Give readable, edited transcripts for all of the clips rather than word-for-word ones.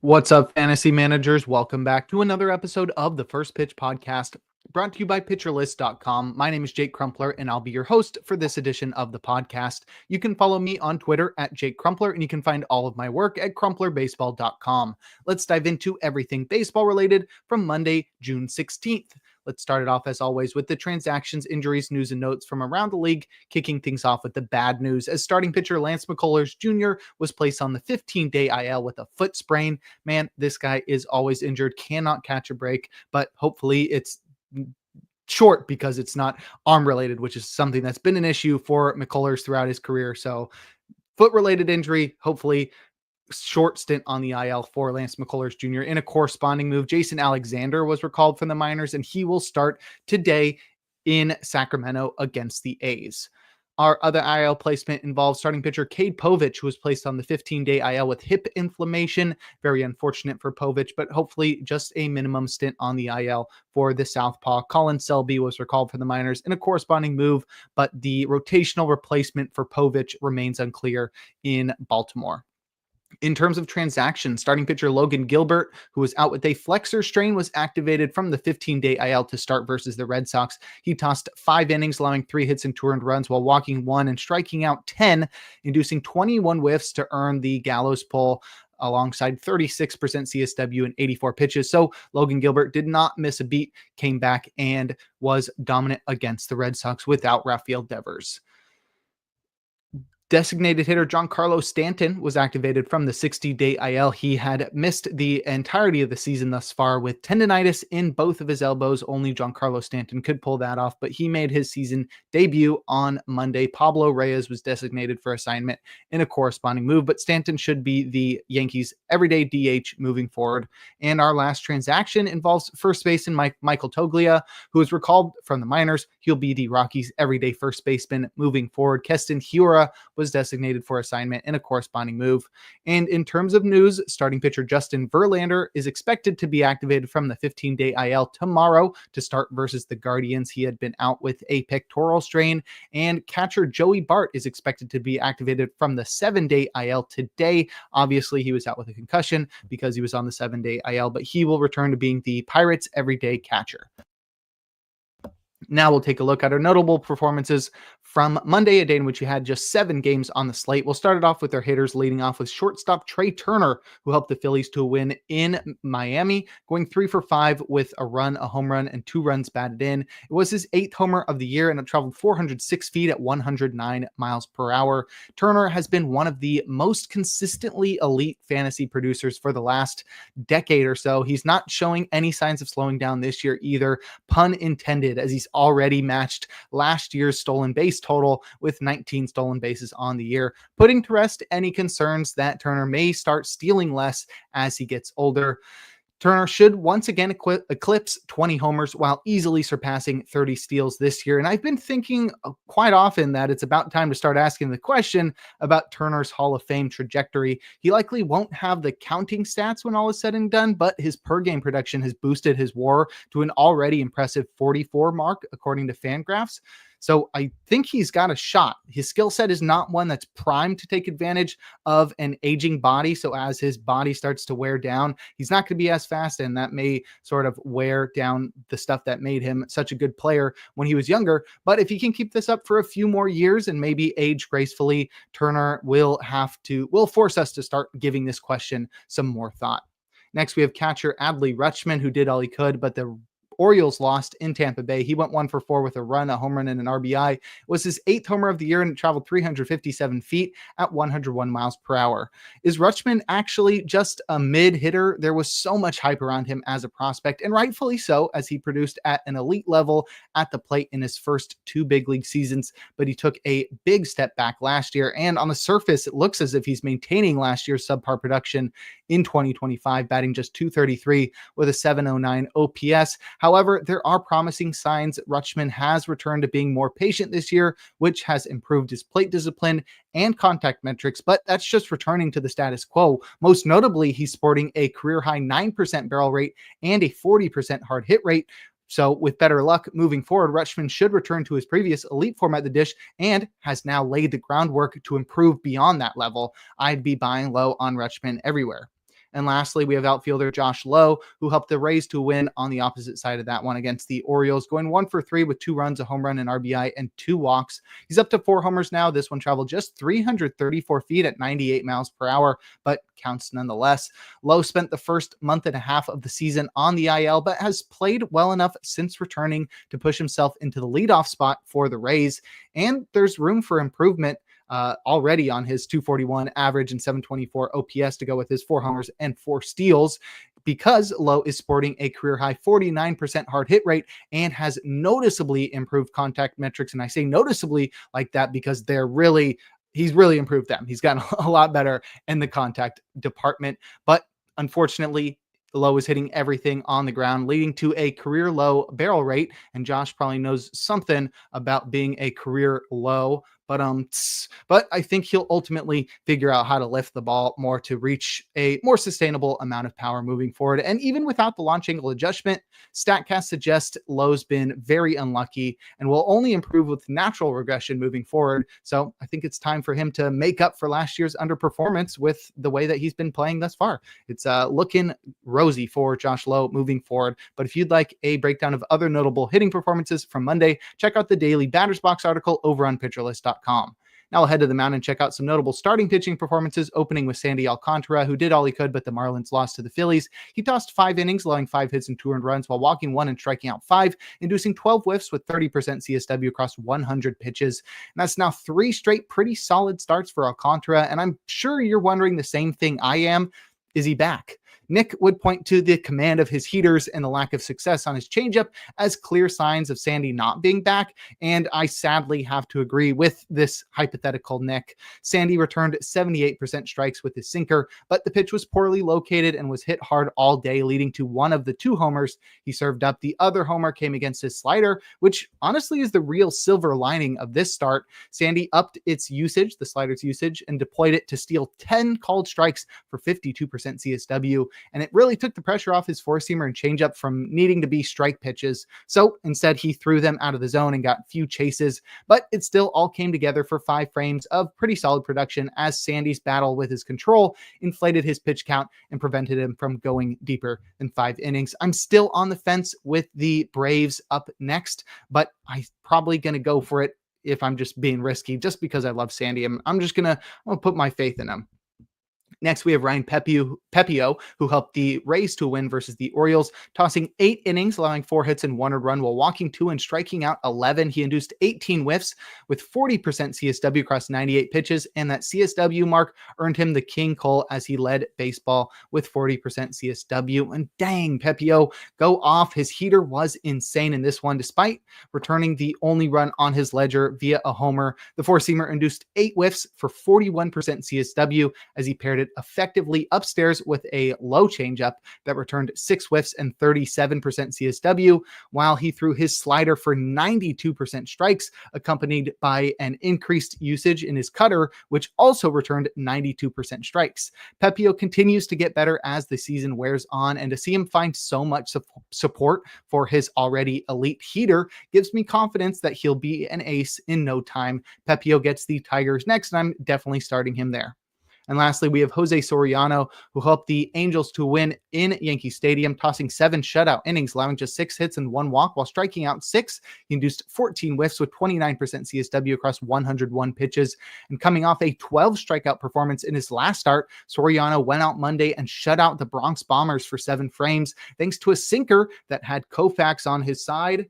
What's up, fantasy managers? Welcome back to another episode of the First Pitch Podcast, brought to you by PitcherList.com. My name is Jake Crumpler, and I'll be your host for this edition of the podcast. You can follow me on Twitter at Jake Crumpler, and you can find all of my work at CrumplerBaseball.com. Let's dive into everything baseball related from Monday, June 16th. Let's start it off, as always, with the transactions, injuries, news, and notes from around the league, kicking things off with the bad news, as starting pitcher Lance McCullers Jr. was placed on the 15-day IL with a foot sprain. Man, this guy is always injured, cannot catch a break, but hopefully it's short because it's not arm-related, which is something that's been an issue for McCullers throughout his career. So foot-related injury, hopefully short stint on the IL for Lance McCullers Jr. In a corresponding move, Jason Alexander was recalled from the minors, and he will start today in Sacramento against the A's. Our other IL placement involves starting pitcher Cade Povich, who was placed on the 15-day IL with hip inflammation. Very unfortunate for Povich, but hopefully just a minimum stint on the IL for the southpaw. Colin Selby was recalled from the minors in a corresponding move, but the rotational replacement for Povich remains unclear in Baltimore. In terms of transactions, starting pitcher Logan Gilbert, who was out with a flexor strain, was activated from the 15-day IL to start versus the Red Sox. He tossed 5 innings, allowing 3 hits and 2 earned runs while walking 1 and striking out 10, inducing 21 whiffs to earn the gallows pull alongside 36% CSW and 84 pitches. So Logan Gilbert did not miss a beat, came back and was dominant against the Red Sox without Rafael Devers. Designated hitter Giancarlo Stanton was activated from the 60-day IL. He had missed the entirety of the season thus far with tendonitis in both of his elbows. Only Giancarlo Stanton could pull that off, but he made his season debut on Monday. Pablo Reyes was designated for assignment in a corresponding move, but Stanton should be the Yankees' everyday DH moving forward. And our last transaction involves first baseman Michael Toglia, who was recalled from the minors. He'll be the Rockies' everyday first baseman moving forward. Keston Hiura was designated for assignment in a corresponding move. And in terms of news, starting pitcher Justin Verlander is expected to be activated from the 15-day IL tomorrow to start versus the Guardians. He had been out with a pectoral strain, and catcher Joey Bart is expected to be activated from the 7-day IL today. Obviously, he was out with a concussion because he was on the 7-day IL, but he will return to being the Pirates' everyday catcher. Now we'll take a look at our notable performances from Monday, a day in which we had just 7 games on the slate. We'll start it off with our hitters, leading off with shortstop Trey Turner, who helped the Phillies to a win in Miami, going 3 for 5 with a run, a home run, and 2 runs batted in. It was his 8th homer of the year, and it traveled 406 feet at 109 miles per hour. Turner has been one of the most consistently elite fantasy producers for the last decade or so. He's not showing any signs of slowing down this year either, pun intended, as he's already matched last year's stolen base total with 19 stolen bases on the year, putting to rest any concerns that Turner may start stealing less as he gets older. Turner should once again eclipse 20 homers while easily surpassing 30 steals this year. And I've been thinking quite often that it's about time to start asking the question about Turner's Hall of Fame trajectory. He likely won't have the counting stats when all is said and done, but his per game production has boosted his WAR to an already impressive 44 mark, according to Fangraphs. So I think he's got a shot. His skill set is not one that's primed to take advantage of an aging body. So as his body starts to wear down, he's not going to be as fast, and that may sort of wear down the stuff that made him such a good player when he was younger. But if he can keep this up for a few more years and maybe age gracefully, Turner will force us to start giving this question some more thought. Next, we have catcher Adley Rutschman, who did all he could, but the Orioles lost in Tampa Bay. He went 1 for 4 with a run, a home run, and an RBI. It was his 8th homer of the year, and it traveled 357 feet at 101 miles per hour. Is Rutschman actually just a mid hitter? There was so much hype around him as a prospect, and rightfully so, as he produced at an elite level at the plate in his first 2 big league seasons, but he took a big step back last year, and on the surface, it looks as if he's maintaining last year's subpar production in 2025, batting just .233 with a 709 OPS. However, there are promising signs that Rutschman has returned to being more patient this year, which has improved his plate discipline and contact metrics, but that's just returning to the status quo. Most notably, he's sporting a career-high 9% barrel rate and a 40% hard hit rate. So with better luck moving forward, Rutschman should return to his previous elite form at the dish and has now laid the groundwork to improve beyond that level. I'd be buying low on Rutschman everywhere. And lastly, we have outfielder Josh Lowe, who helped the Rays to win on the opposite side of that one against the Orioles, going 1-for-3 with 2 runs, a home run, an RBI, and 2 walks. He's up to 4 homers now. This one traveled just 334 feet at 98 miles per hour, but counts nonetheless. Lowe spent the first month and a half of the season on the IL, but has played well enough since returning to push himself into the leadoff spot for the Rays. And there's room for improvement already on his 241 average and 724 OPS to go with his 4 homers and 4 steals, because Lowe is sporting a career high 49% hard hit rate and has noticeably improved contact metrics. And I say noticeably like that because he's really improved them. He's gotten a lot better in the contact department, but unfortunately, Lowe is hitting everything on the ground, leading to a career low barrel rate. And Josh probably knows something about being a career low, but I think he'll ultimately figure out how to lift the ball more to reach a more sustainable amount of power moving forward. And even without the launch angle adjustment, StatCast suggests Lowe's been very unlucky and will only improve with natural regression moving forward. So I think it's time for him to make up for last year's underperformance with the way that he's been playing thus far. It's looking rosy for Josh Lowe moving forward. But if you'd like a breakdown of other notable hitting performances from Monday, check out the daily Batters Box article over on PitcherList.com. Now I'll head to the mound and check out some notable starting pitching performances, opening with Sandy Alcantara, who did all he could, but the Marlins lost to the Phillies. He tossed 5 innings, allowing 5 hits and 2 earned runs while walking 1 and striking out 5, inducing 12 whiffs with 30% CSW across 100 pitches. And that's now 3 straight pretty solid starts for Alcantara, and I'm sure you're wondering the same thing I am. Is he back? Nick would point to the command of his heaters and the lack of success on his changeup as clear signs of Sandy not being back, and I sadly have to agree with this hypothetical Nick. Sandy returned 78% strikes with his sinker, but the pitch was poorly located and was hit hard all day, leading to one of the 2 homers he served up. The other homer came against his slider, which honestly is the real silver lining of this start. Sandy upped its usage, the slider's usage, and deployed it to steal 10 called strikes for 52% CSW. And it really took the pressure off his 4-seamer and changeup from needing to be strike pitches. So instead, he threw them out of the zone and got few chases, but it still all came together for 5 frames of pretty solid production as Sandy's battle with his control inflated his pitch count and prevented him from going deeper than 5 innings. I'm still on the fence with the Braves up next, but I'm probably going to go for it if I'm just being risky, just because I love Sandy. I'm gonna put my faith in him. Next, we have Ryan Pepio, who helped the Rays to win versus the Orioles, tossing 8 innings, allowing 4 hits and 1 earned run while walking 2 and striking out 11. He induced 18 whiffs with 40% CSW across 98 pitches, and that CSW mark earned him the King Cole as he led baseball with 40% CSW. And dang, Pepio, go off. His heater was insane in this one, despite returning the only run on his ledger via a homer. The 4-seamer induced 8 whiffs for 41% CSW as he paired it effectively upstairs with a low changeup that returned 6 whiffs and 37% CSW, while he threw his slider for 92% strikes, accompanied by an increased usage in his cutter, which also returned 92% strikes. Pepio continues to get better as the season wears on, and to see him find so much support for his already elite heater gives me confidence that he'll be an ace in no time. Pepio gets the Tigers next, and I'm definitely starting him there. And lastly, we have Jose Soriano, who helped the Angels to win in Yankee Stadium, tossing 7 shutout innings, allowing just 6 hits and 1 walk while striking out 6. He induced 14 whiffs with 29% CSW across 101 pitches. And coming off a 12 strikeout performance in his last start, Soriano went out Monday and shut out the Bronx Bombers for 7 frames, thanks to a sinker that had Koufax on his side,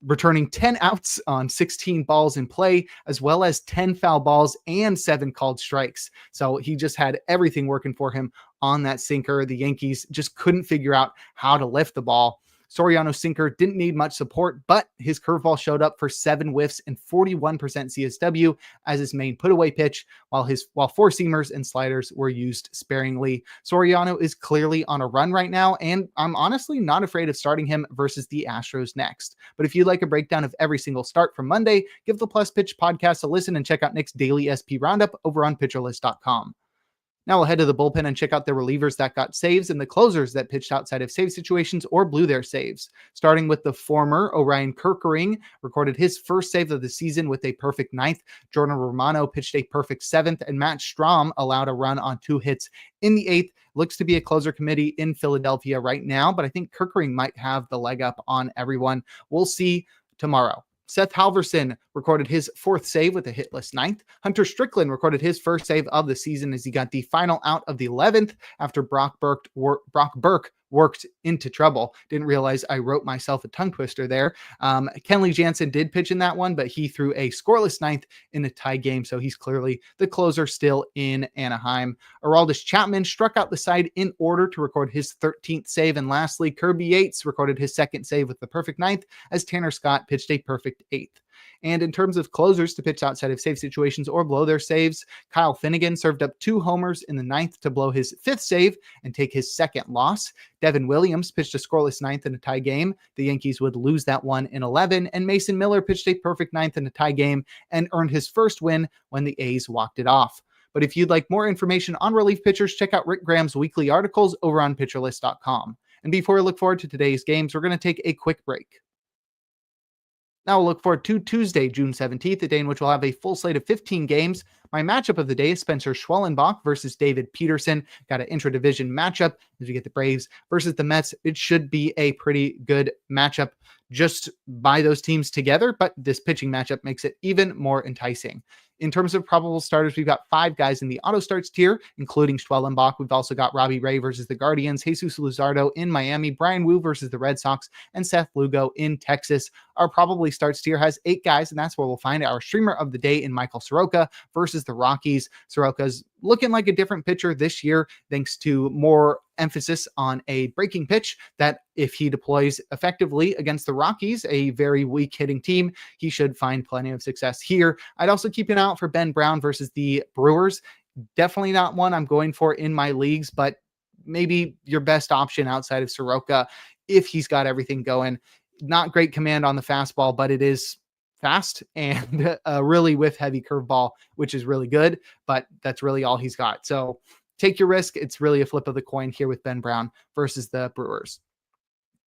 returning 10 outs on 16 balls in play, as well as 10 foul balls and 7 called strikes. So he just had everything working for him on that sinker. The Yankees just couldn't figure out how to lift the ball. Soriano's sinker didn't need much support, but his curveball showed up for 7 whiffs and 41% CSW as his main put-away pitch, while 4-seamers and sliders were used sparingly. Soriano is clearly on a run right now, and I'm honestly not afraid of starting him versus the Astros next. But if you'd like a breakdown of every single start from Monday, give the Plus Pitch podcast a listen and check out Nick's daily SP roundup over on PitcherList.com. Now we'll head to the bullpen and check out the relievers that got saves and the closers that pitched outside of save situations or blew their saves. Starting with the former, Orion Kerkering recorded his first save of the season with a perfect ninth. Jordan Romano pitched a perfect seventh, and Matt Strahm allowed a run on 2 hits in the eighth. Looks to be a closer committee in Philadelphia right now, but I think Kerkering might have the leg up on everyone. We'll see tomorrow. Seth Halverson recorded his 4th save with a hitless 9th. Hunter Strickland recorded his first save of the season as he got the final out of the 11th after Brock Burke worked into trouble. Didn't realize I wrote myself a tongue twister there. Kenley Jansen did pitch in that one, but he threw a scoreless 9th in a tie game, so he's clearly the closer still in Anaheim. Aroldis Chapman struck out the side in order to record his 13th save, and lastly, Kirby Yates recorded his 2nd save with the perfect 9th as Tanner Scott pitched a perfect 8th. And in terms of closers to pitch outside of save situations or blow their saves, Kyle Finnegan served up 2 homers in the 9th to blow his 5th save and take his 2nd loss. Devin Williams pitched a scoreless 9th in a tie game. The Yankees would lose that one in 11. And Mason Miller pitched a perfect 9th in a tie game and earned his first win when the A's walked it off. But if you'd like more information on relief pitchers, check out Rick Graham's weekly articles over on pitcherlist.com. And before we look forward to today's games, we're going to take a quick break. Now we'll look forward to Tuesday, June 17th, a day in which we'll have a full slate of 15 games. My matchup of the day is Spencer Schwellenbach versus David Peterson. Got an intra-division matchup as we get the Braves versus the Mets. It should be a pretty good matchup just by those teams together, but this pitching matchup makes it even more enticing. In terms of probable starters, we've got 5 guys in the auto starts tier, including Schwellenbach. We've also got Robbie Ray versus the Guardians, Jesus Luzardo in Miami, Brian Wu versus the Red Sox, and Seth Lugo in Texas. Our probably starts tier has 8 guys, and that's where we'll find our streamer of the day in Michael Soroka versus the Rockies. Soroka's looking like a different pitcher this year, thanks to more emphasis on a breaking pitch that if he deploys effectively against the Rockies, a very weak hitting team, he should find plenty of success here. I'd also keep an eye out for Ben Brown versus the Brewers. Definitely not one I'm going for in my leagues, but maybe your best option outside of Soroka if he's got everything going. Not great command on the fastball, but it is fast and really with heavy curveball, which is really good, but that's really all he's got. So take your risk. It's really a flip of the coin here with Ben Brown versus the Brewers.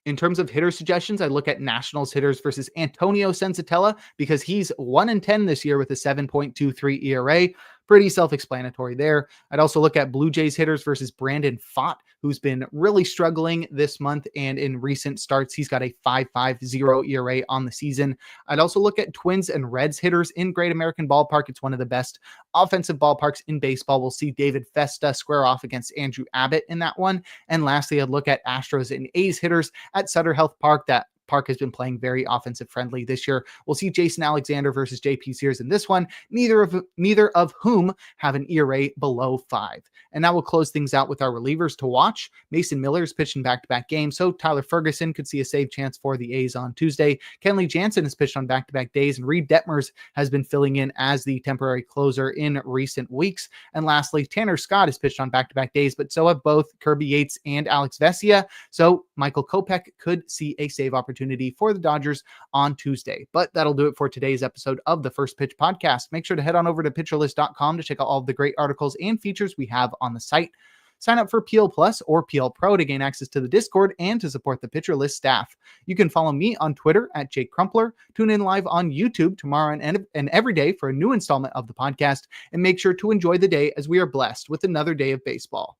In terms of hitter suggestions, I look at Nationals hitters versus Antonio Senzatella because he's 1-10 this year with a 7.23 ERA. Pretty self-explanatory there. I'd also look at Blue Jays hitters versus Brandon Pfaadt, who's been really struggling this month, and in recent starts, he's got a 5.50 ERA on the season. I'd also look at Twins and Reds hitters in Great American Ballpark. It's one of the best offensive ballparks in baseball. We'll see David Festa square off against Andrew Abbott in that one. And lastly, I'd look at Astros and A's hitters at Sutter Health Park. That park has been playing very offensive friendly this year. We'll see Jason Alexander versus JP Sears in this one, neither of whom have an ERA below 5. And now we'll close things out with our relievers to watch. Mason Miller's pitched in back-to-back games, so Tyler Ferguson could see a save chance for the A's on Tuesday. Kenley Jansen has pitched on back-to-back days, and Reed Detmers has been filling in as the temporary closer in recent weeks. And lastly, Tanner Scott has pitched on back-to-back days, but so have both Kirby Yates and Alex Vesia. So Michael Kopech could see a save opportunity for the Dodgers on Tuesday. But that'll do it for today's episode of the First Pitch Podcast. Make sure to head on over to pitcherlist.com to check out all of the great articles and features we have on the site. Sign up for PL Plus or PL Pro to gain access to the Discord and to support the Pitcher List staff. You can follow me on Twitter at Jake Crumpler. Tune in live on YouTube tomorrow and every day for a new installment of the podcast. And make sure to enjoy the day as we are blessed with another day of baseball.